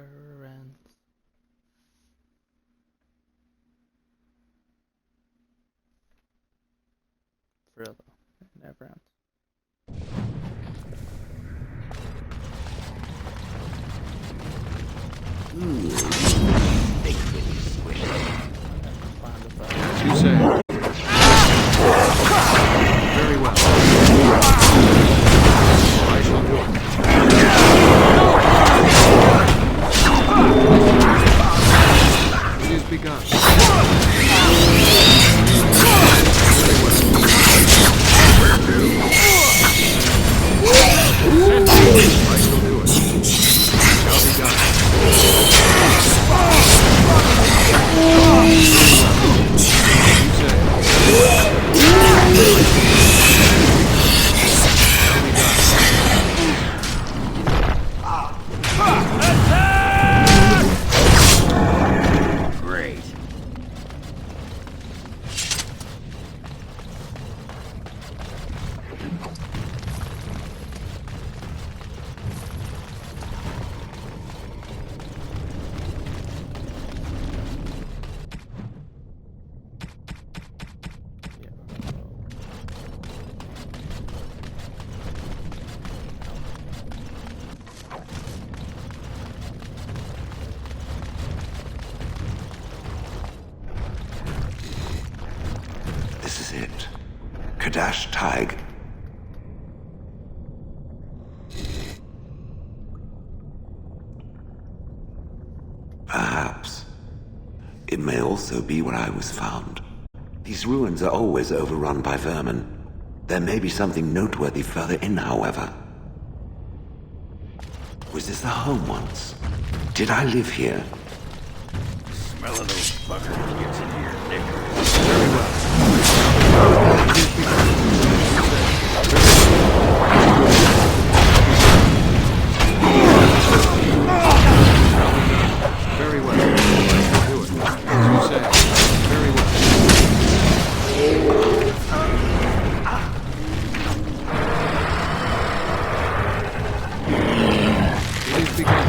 ends. For real though, it never ends. You say. Very well. I shall do it. It is begun. This is it. Kadash Tig. Perhaps. It may also be where I was found. These ruins are always overrun by vermin. There may be something noteworthy further in, however. Was this a home once? Did I live here? Smell of those fuckers gets in here, Nick. Very well. Very well. Do it. As you say. Very well. It is begun.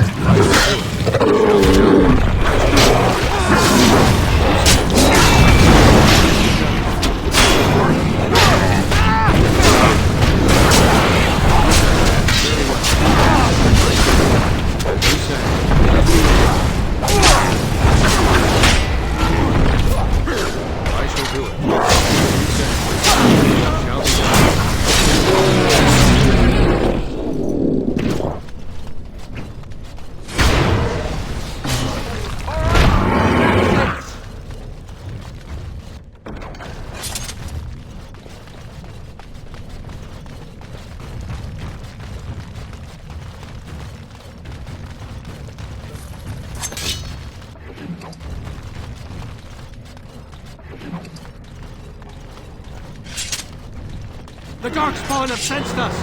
The Darkspawn have sensed us!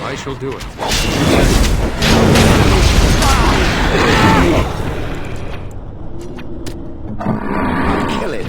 I shall do it. Kill it.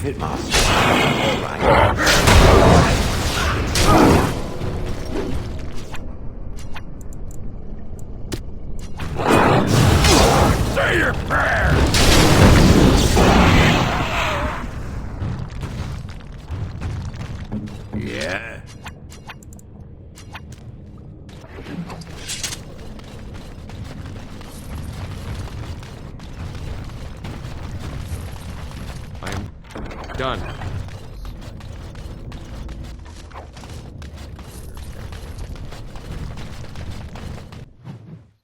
It must. All right. Say your prayers! Yeah? I'm done.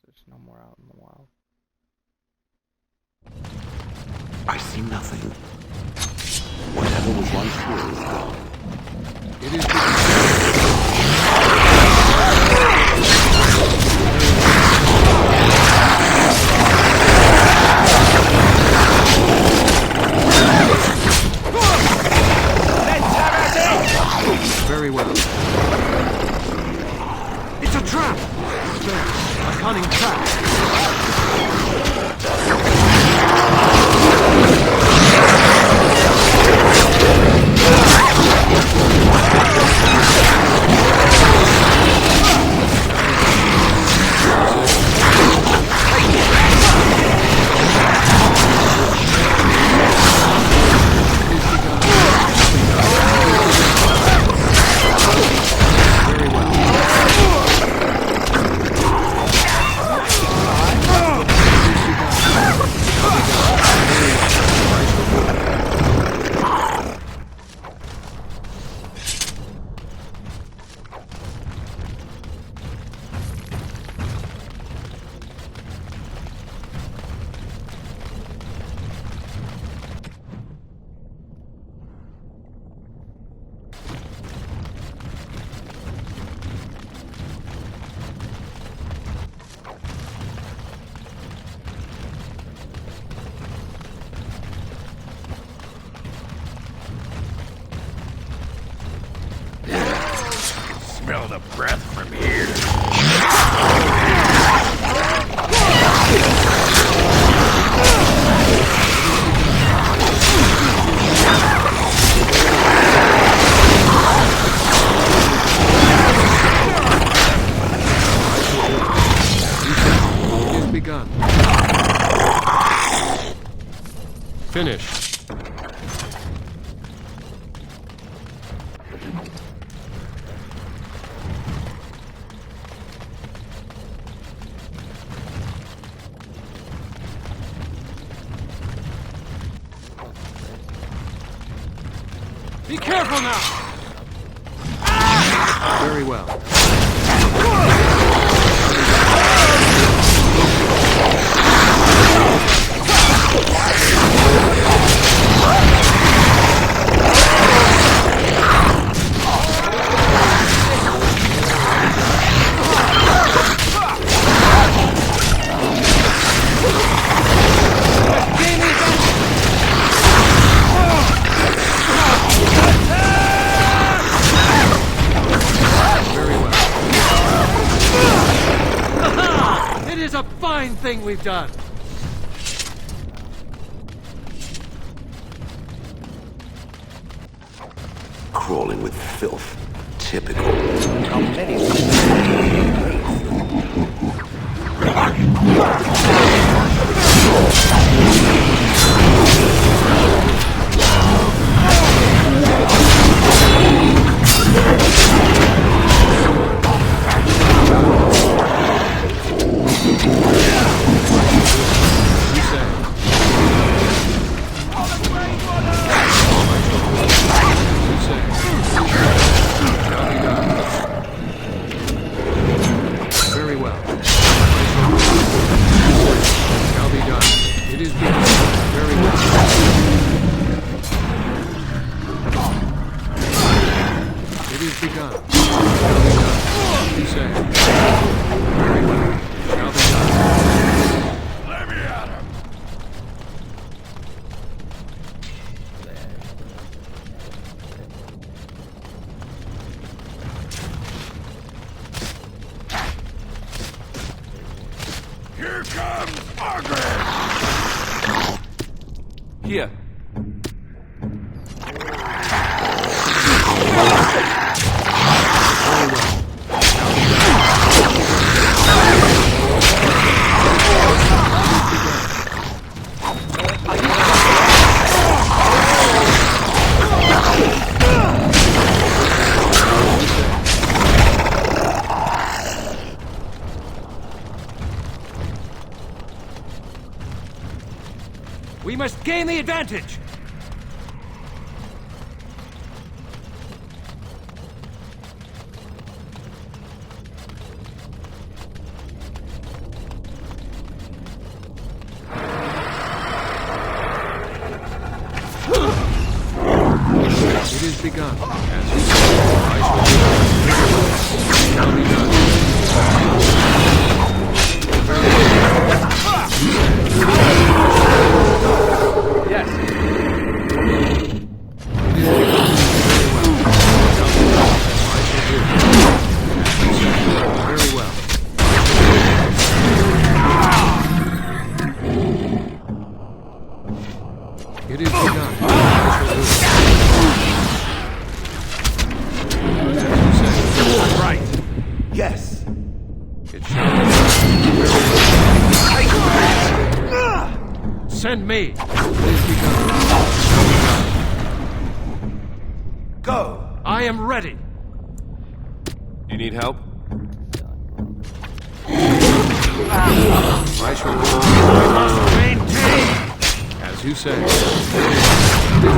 There's no more out in the wild. I see nothing. Whatever was once here is gone. It is very well. It's a trap! There, a cunning trap. Smell the breath from here. It is begun. Finish. Be careful now! Very well. It is a fine thing we've done! Crawling with filth. Typical. How many? You say. You say. Shall be done. Very well. Shall be done. It is begun. Very well. It is begun. Shall be done. You say. Very well. Shall be done. Let me at him. Here comes Margaret! Here. Very well. gain the advantage! It is begun. As you said, I shall do. Shall be done. Yes. It is begun. Very well. It is begun. I shall do. Right. Yes. It shall be. Send me! It is begun. Go. I am ready! You need help? I shall do. Maintain! As you say. Shall be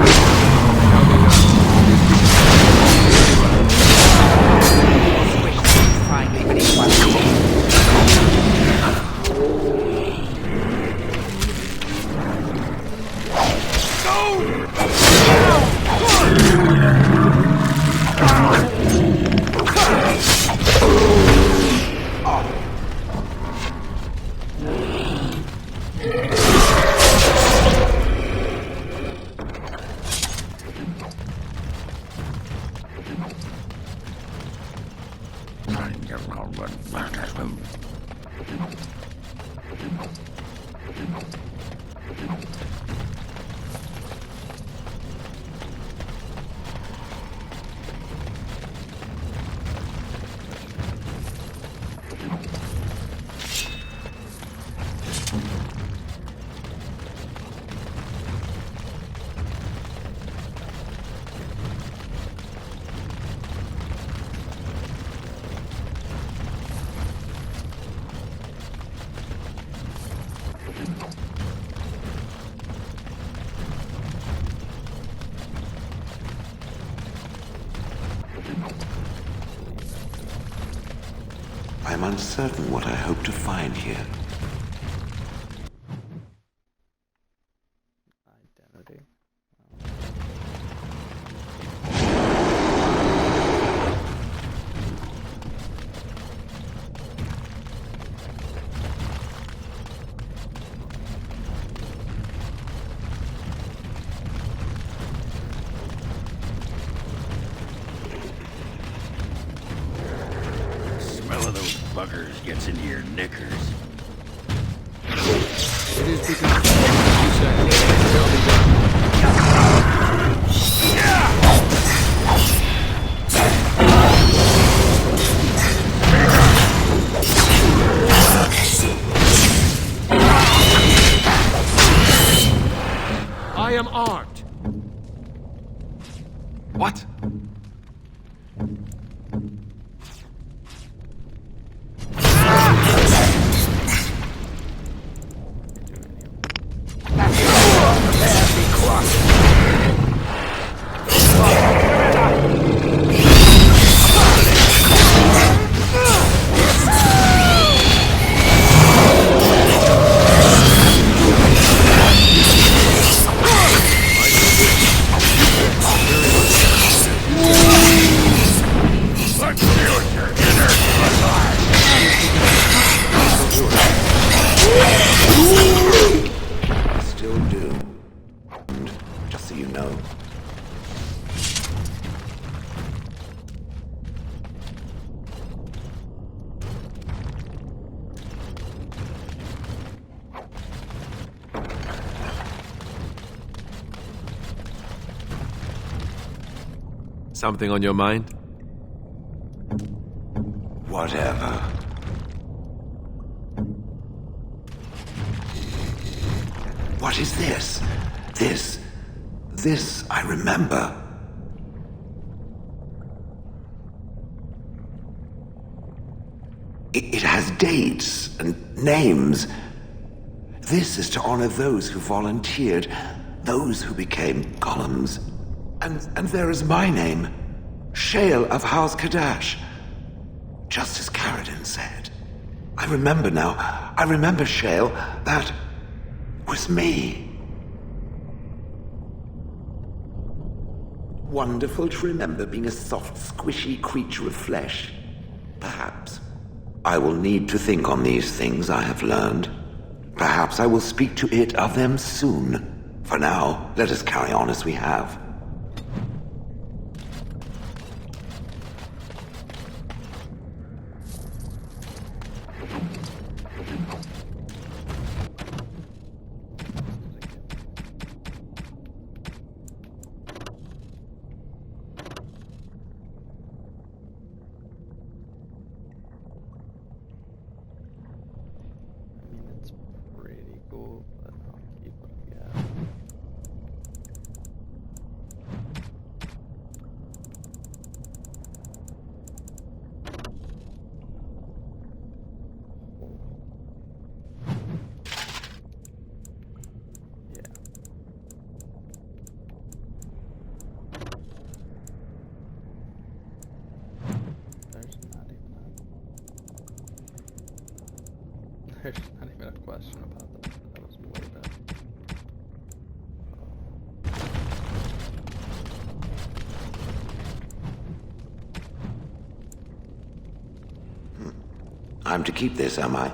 I'm uncertain what I hope to find here. Identity. Smell of those buggers gets into your knickers. It is begun. As you say. Shall be done. I am armed. What? Still do. And just so you know. Something on your mind? Whatever. What is this? This I remember. It has dates and names. This is to honor those who volunteered. those who became golems. And there is my name, Shale of House Kadash. Just as Caradin said. I remember now. I remember, Shale. That was me. Wonderful to remember being a soft, squishy creature of flesh. Perhaps. I will need to think on these things I have learned. Perhaps I will speak to it of them soon. For now, let us carry on as we have. There's not even a question about that. That was way better. I'm to keep this, am I?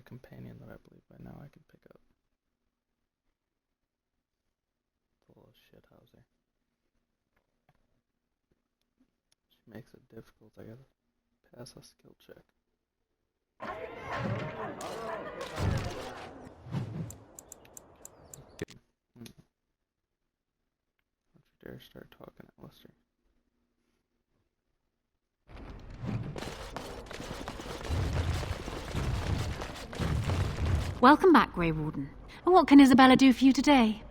Companion that I believe by now I can pick up. It's a little shithouser. She makes it difficult. I gotta pass a skill check. Don't you dare start talking at Lester. Welcome back, Grey Warden. And what can Isabella do for you today?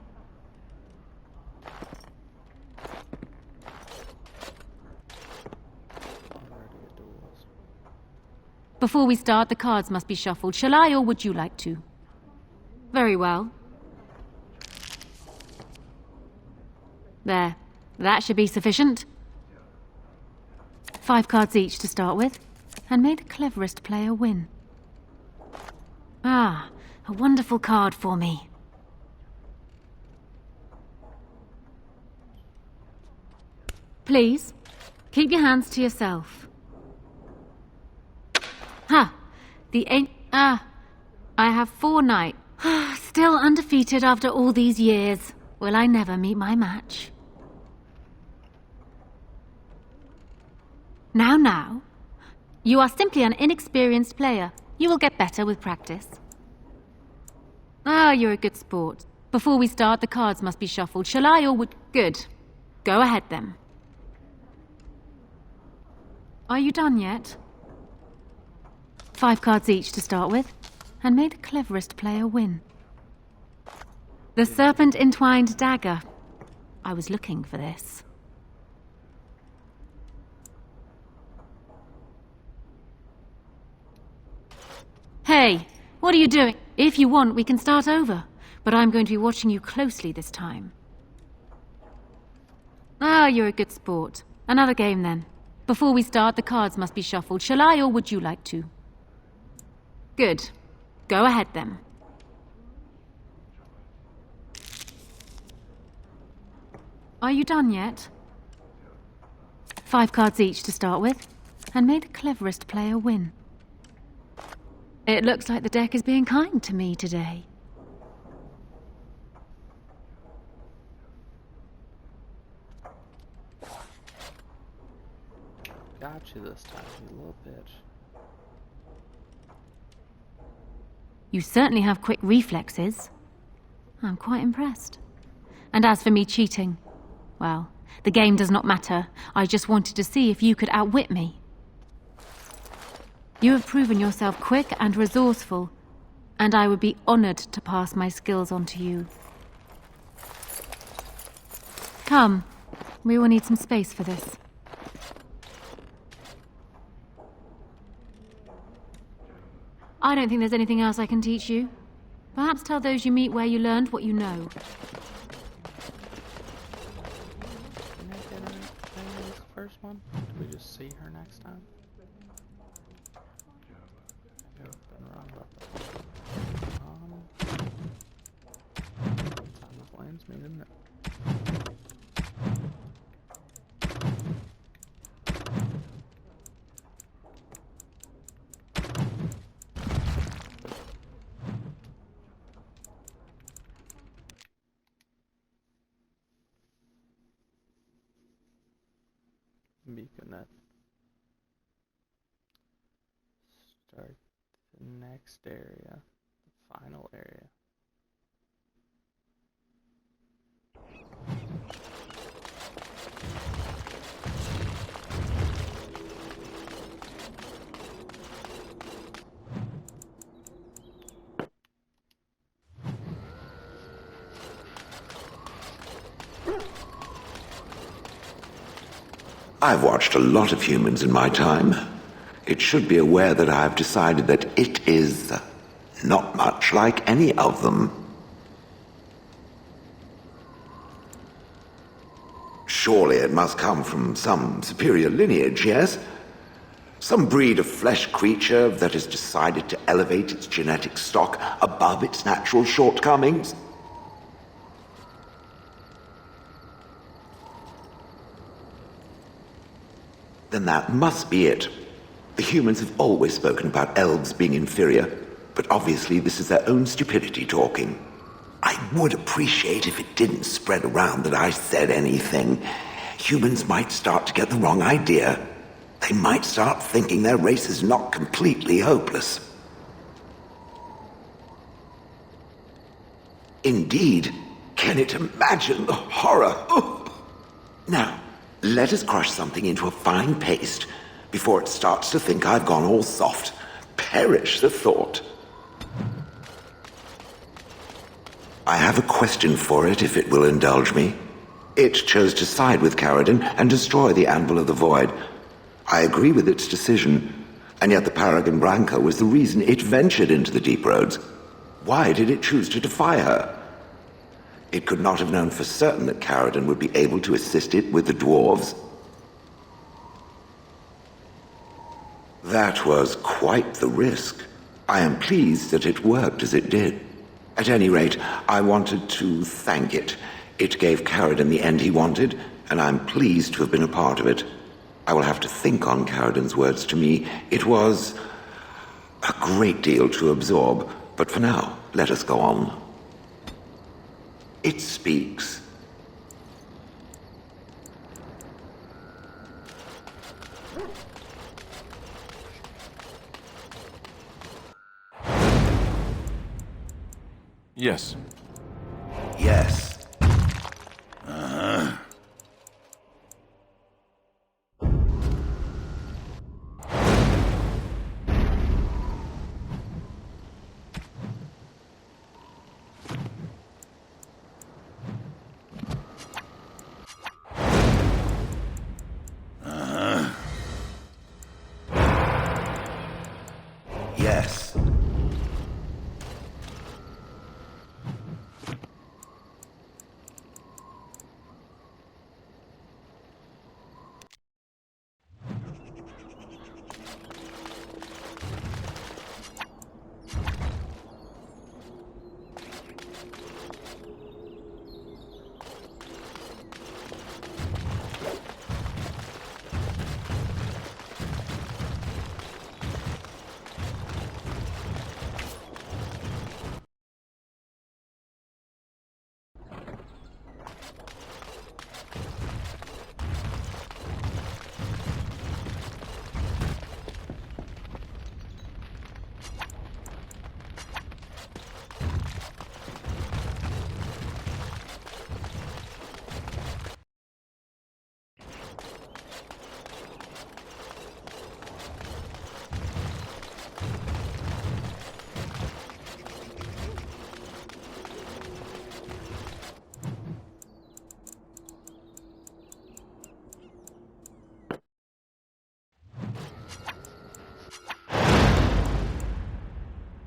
Before we start, the cards must be shuffled. Shall I, or would you like to? Very well. There. That should be sufficient. 5 cards each to start with. And may the cleverest player win. Ah, a wonderful card for me. Please, keep your hands to yourself. Ha! I have 4 knights. Still undefeated after all these years. Will I never meet my match? Now. You are simply an inexperienced player. You will get better with practice. Ah, you're a good sport. Before we start, the cards must be shuffled. Shall I, or would... Good. Go ahead, then. Are you done yet? 5 cards each to start with. And may the cleverest player win. The serpent-entwined dagger. I was looking for this. Hey, what are you doing? If you want, we can start over. But I'm going to be watching you closely this time. Ah, you're a good sport. Another game, then. Before we start, the cards must be shuffled. Shall I, or would you like to? Good. Go ahead, then. Are you done yet? 5 cards each to start with. And may the cleverest player win. It looks like the deck is being kind to me today. Got you this time, you little bitch. You certainly have quick reflexes. I'm quite impressed. And as for me cheating, well, the game does not matter. I just wanted to see if you could outwit me. You have proven yourself quick and resourceful, and I would be honored to pass my skills on to you. Come, we will need some space for this. I don't think there's anything else I can teach you. Perhaps tell those you meet where you learned what you know. Can I get her in this first one? Do we just see her next time? Maybe I've been wrong about that. Time of lands me, didn't it? Beaconette. Start the next area, the final area. I've watched a lot of humans in my time. It should be aware that I've decided that it is not much like any of them. Surely it must come from some superior lineage, yes? Some breed of flesh creature that has decided to elevate its genetic stock above its natural shortcomings. Then that must be it. The humans have always spoken about elves being inferior, but obviously this is their own stupidity talking. I would appreciate if it didn't spread around that I said anything. Humans might start to get the wrong idea. They might start thinking their race is not completely hopeless. Indeed, can it imagine the horror? Now, let us crush something into a fine paste before it starts to think I've gone all soft. Perish the thought. I have a question for it, if it will indulge me. It chose to side with Caradon and destroy the Anvil of the Void. I agree with its decision, and yet the Paragon Branca was the reason it ventured into the deep roads. Why did it choose to defy her? It could not have known for certain that Caradon would be able to assist it with the dwarves. That was quite the risk. I am pleased that it worked as it did. At any rate, I wanted to thank it. It gave Caradon the end he wanted, and I'm pleased to have been a part of it. I will have to think on Caradon's words to me. It was a great deal to absorb, but for now, let us go on. It speaks. Yes. Yes. Yes.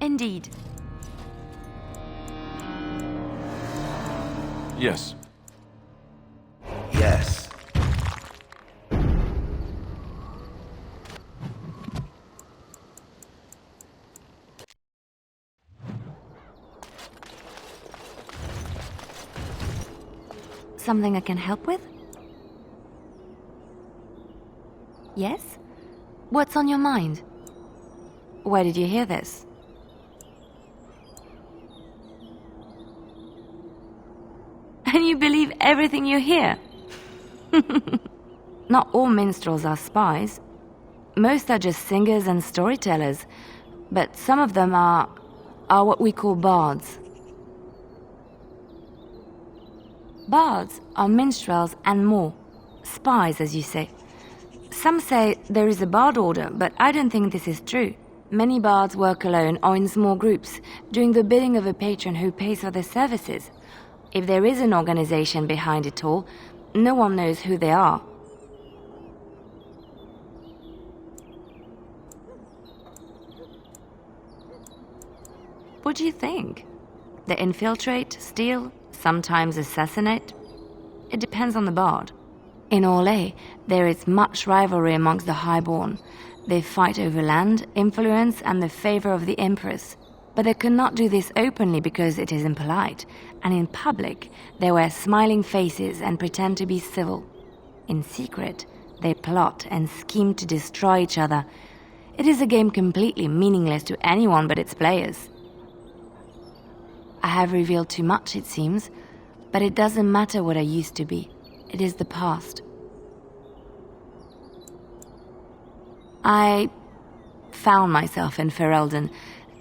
Indeed. Yes. Yes. Something I can help with? Yes? What's on your mind? Where did you hear this? And you believe everything you hear? Not all minstrels are spies. Most are just singers and storytellers. But some of them are what we call bards. Bards are minstrels and more. Spies, as you say. Some say there is a bard order, but I don't think this is true. Many bards work alone or in small groups, doing the bidding of a patron who pays for their services. If there is an organization behind it all, no one knows who they are. What do you think? They infiltrate, steal, sometimes assassinate? It depends on the bard. In Orlais, there is much rivalry amongst the highborn. They fight over land, influence, and the favor of the Empress. But they cannot do this openly because it is impolite, and in public, they wear smiling faces and pretend to be civil. In secret, they plot and scheme to destroy each other. It is a game completely meaningless to anyone but its players. I have revealed too much, it seems, but it doesn't matter what I used to be. It is the past. I found myself in Ferelden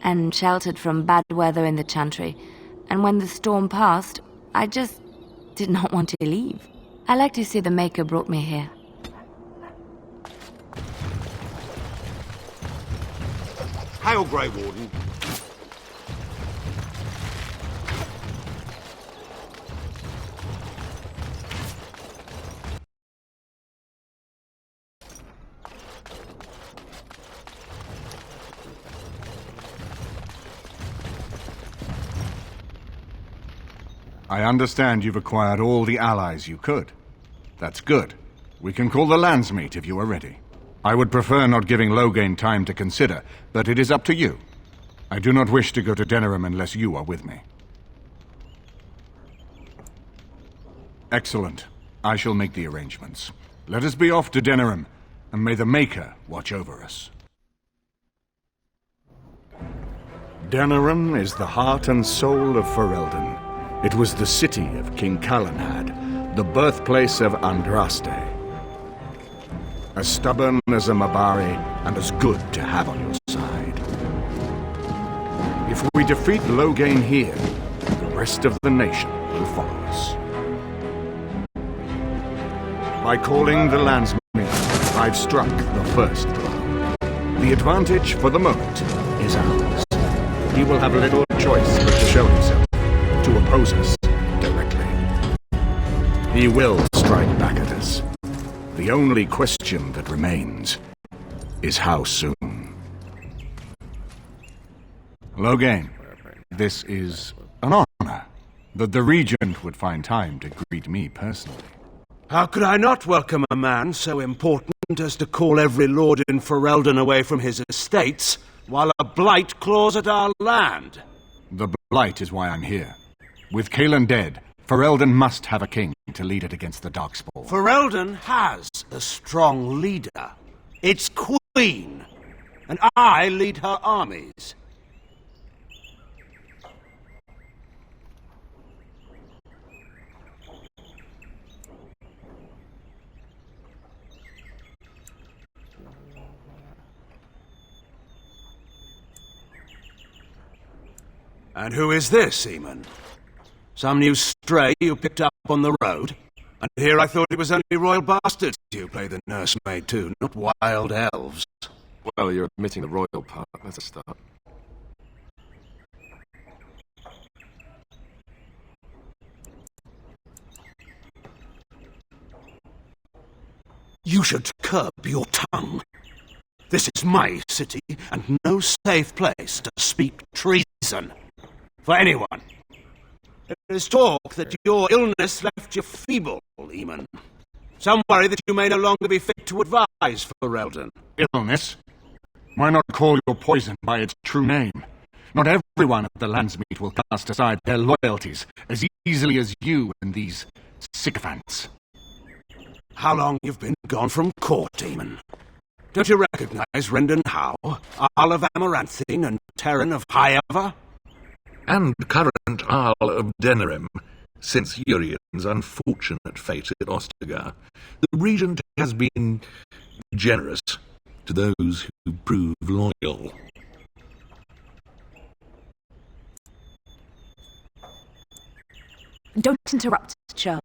and sheltered from bad weather in the Chantry, and when the storm passed, I just did not want to leave. I like to see the Maker brought me here. Hail, Grey Warden. I understand you've acquired all the allies you could. That's good. We can call the Landsmeet if you are ready. I would prefer not giving Loghain time to consider, but it is up to you. I do not wish to go to Denerim unless you are with me. Excellent. I shall make the arrangements. Let us be off to Denerim, and may the Maker watch over us. Denerim is the heart and soul of Ferelden. It was the city of King Calenhad, the birthplace of Andraste. As stubborn as a Mabari, and as good to have on your side. If we defeat Loghain here, the rest of the nation will follow us. By calling the Landsmeet, I've struck the first blow. The advantage for the moment is ours. He will have little choice but to show himself, to oppose us directly. He will strike back at us. The only question that remains is how soon. Loghain, this is an honor that the Regent would find time to greet me personally. How could I not welcome a man so important as to call every lord in Ferelden away from his estates, while a blight claws at our land? The blight is why I'm here. With Cailan dead, Ferelden must have a king to lead it against the Darkspawn. Ferelden has a strong leader. Its queen. And I lead her armies. And who is this, Seaman? Some new stray you picked up on the road? And here I thought it was only royal bastards you play the nursemaid to, not wild elves. Well, you're admitting the royal part. That's a start. You should curb your tongue. This is my city, and no safe place to speak treason for anyone. There is talk that your illness left you feeble, Eamon. Some worry that you may no longer be fit to advise for Eldon. Illness? Why not call your poison by its true name? Not everyone at the Landsmeet will cast aside their loyalties as easily as you and these sycophants. How long you've been gone from court, Eamon? Don't you recognize Rendon Howe, Arl of Amaranthine, and Terran of Highever? And current Arl of Denerim, since Urian's unfortunate fate at Ostagar. The regent has been generous to those who prove loyal. Don't interrupt, Churl.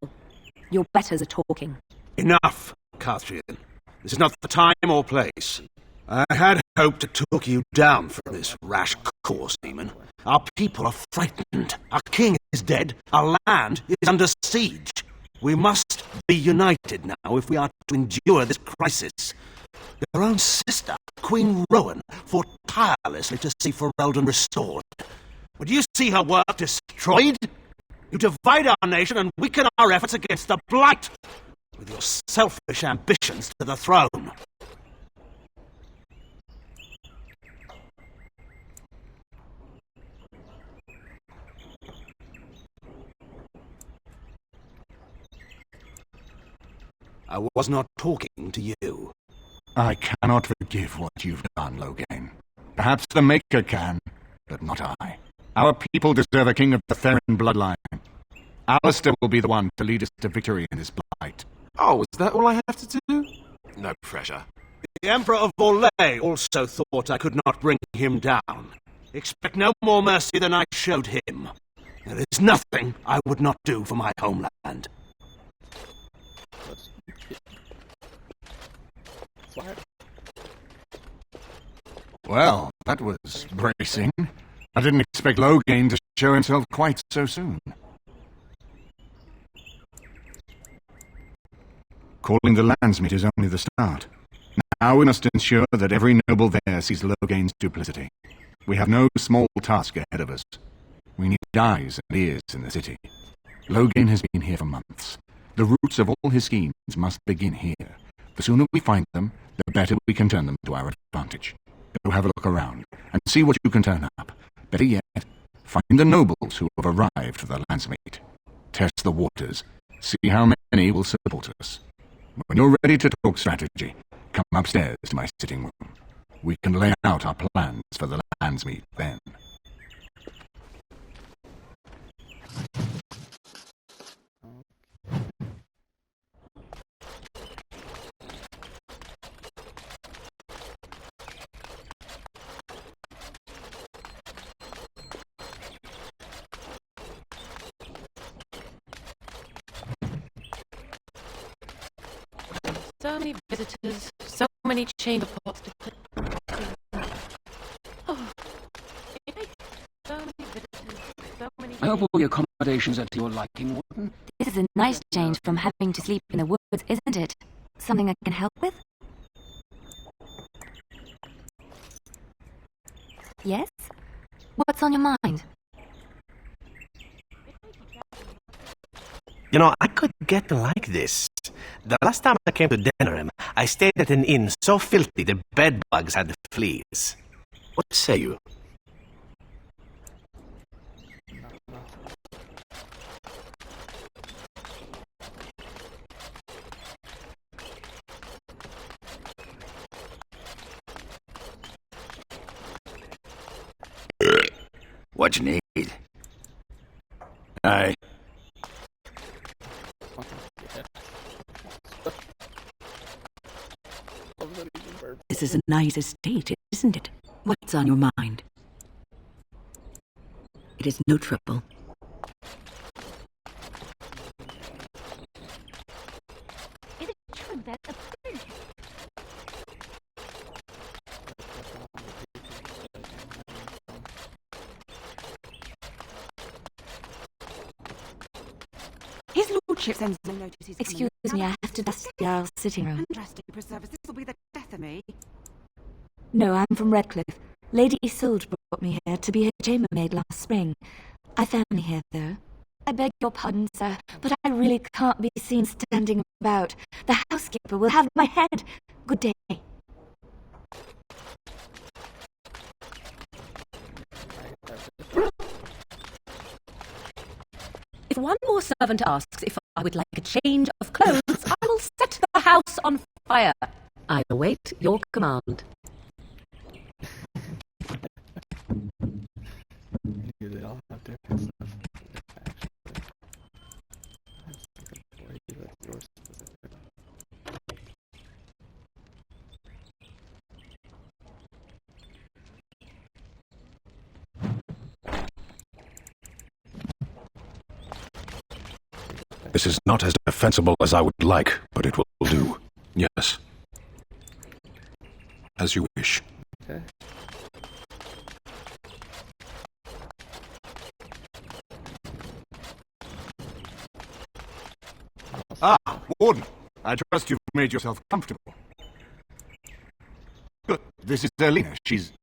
Your betters are talking. Enough, Carthrian. This is not the time or place. I had hoped to talk you down from this rash course, Eamon. Our people are frightened. Our king is dead. Our land is under siege. We must be united now if we are to endure this crisis. Your own sister, Queen Rowan, fought tirelessly to see Ferelden restored. Would you see her work destroyed? You divide our nation and weaken our efforts against the Blight, with your selfish ambitions to the throne. I was not talking to you. I cannot forgive what you've done, Loghain. Perhaps the Maker can, but not I. Our people deserve a king of the Theron bloodline. Alistair will be the one to lead us to victory in this Blight. Oh, is that all I have to do? No pressure. The Emperor of Borlée also thought I could not bring him down. Expect no more mercy than I showed him. There is nothing I would not do for my homeland. Well, that was bracing. I didn't expect Loghain to show himself quite so soon. Calling the Landsmeet is only the start. Now we must ensure that every noble there sees Loghain's duplicity. We have no small task ahead of us. We need eyes and ears in the city. Loghain has been here for months. The roots of all his schemes must begin here. The sooner we find them, the better we can turn them to our advantage. Go have a look around, and see what you can turn up. Better yet, find the nobles who have arrived for the Landsmeet. Test the waters. See how many will support us. When you're ready to talk strategy, come upstairs to my sitting room. We can lay out our plans for the Landsmeet then. So many visitors, so many chamber pots to clean. Oh, so many visitors, so many. I hope all the accommodations are to your liking, Warden. This is a nice change from having to sleep in the woods, isn't it? Something I can help with? Yes? What's on your mind? You know, I could get like this. The last time I came to Denerim, I stayed at an inn so filthy the bedbugs had fleas. What say you? What you need? Aye. This is a nice estate, isn't it? What's on your mind? It is no trouble. Is it true that a prince... His lordship sends no notices. Excuse me, I have to dust our sitting room. Drastic preservers. This will be the death of me. No, I'm from Redcliffe. Lady Isolde brought me here to be her chambermaid last spring. I found me here, though. I beg your pardon, sir, but I really can't be seen standing about. The housekeeper will have my head. Good day. If one more servant asks if I would like a change of clothes, I will set the house on fire. I await your command. They all have different stuff. This is not as defensible as I would like, but it will do. Yes. As you wish. Okay. Ah, Warden. I trust you've made yourself comfortable. Good. This is Elena. She's...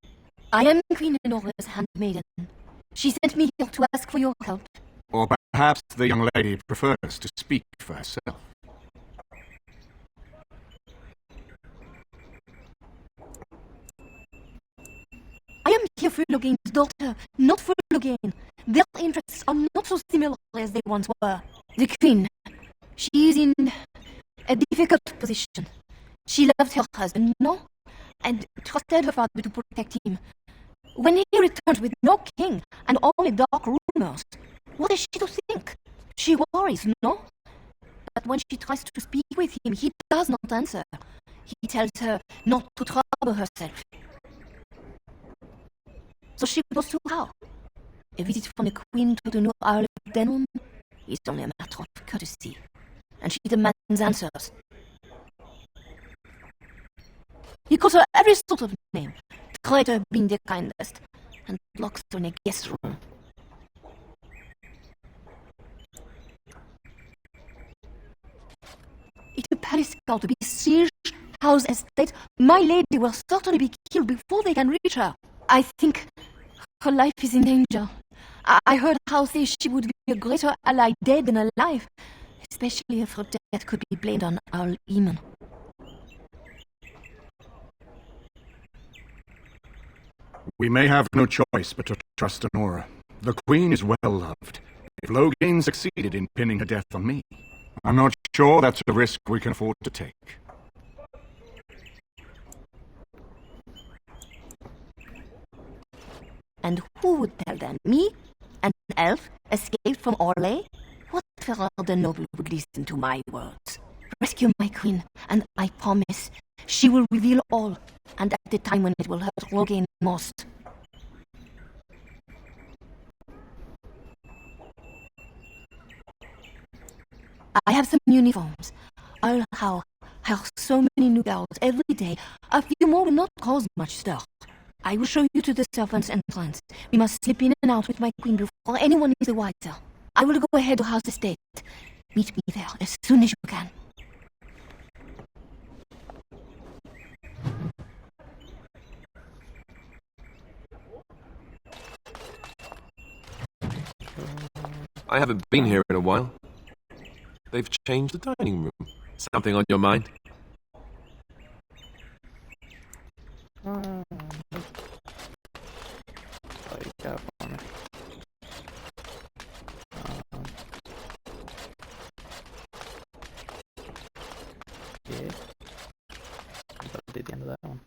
I am Queen Enora's handmaiden. She sent me here to ask for your help. Or perhaps the young lady prefers to speak for herself. I am here for Logain's daughter, not for Logain. Their interests are not so similar as they once were. The Queen, she is in a difficult position. She loved her husband, no? And trusted her father to protect him. When he returns with no king and only dark rumors, what is she to think? She worries, no? But when she tries to speak with him, he does not answer. He tells her not to trouble herself. So she goes to how? A visit from the Queen to the new Earl of Denham is only a matter of courtesy, and she demands answers. He calls her every sort of name, the traitor being the kindest, and locks her in a guest room. If the palace got to be sieged, house estate, my lady will certainly be killed before they can reach her. I think her life is in danger. I heard how say she would be a greater ally dead than alive, especially if her death could be blamed on Earl Eamon. We may have no choice but to trust Honora. The Queen is well loved. If Logain succeeded in pinning her death on me, I'm not sure that's a risk we can afford to take. And who would tell them? Me? An elf escaped from Orlais? What fairer than noble would listen to my words? Rescue my queen, and I promise she will reveal all, and at the time when it will hurt Logain most. I have some uniforms. I'll hire so many new girls every day. A few more will not cause much stir. I will show you to the servants' entrance. We must slip in and out with my queen before anyone is the wiser. I will go ahead to House Estate. Meet me there as soon as you can. I haven't been here in a while. They've changed the dining room. Something on your mind? Yeah, for me. Yeah. That did the end of that one.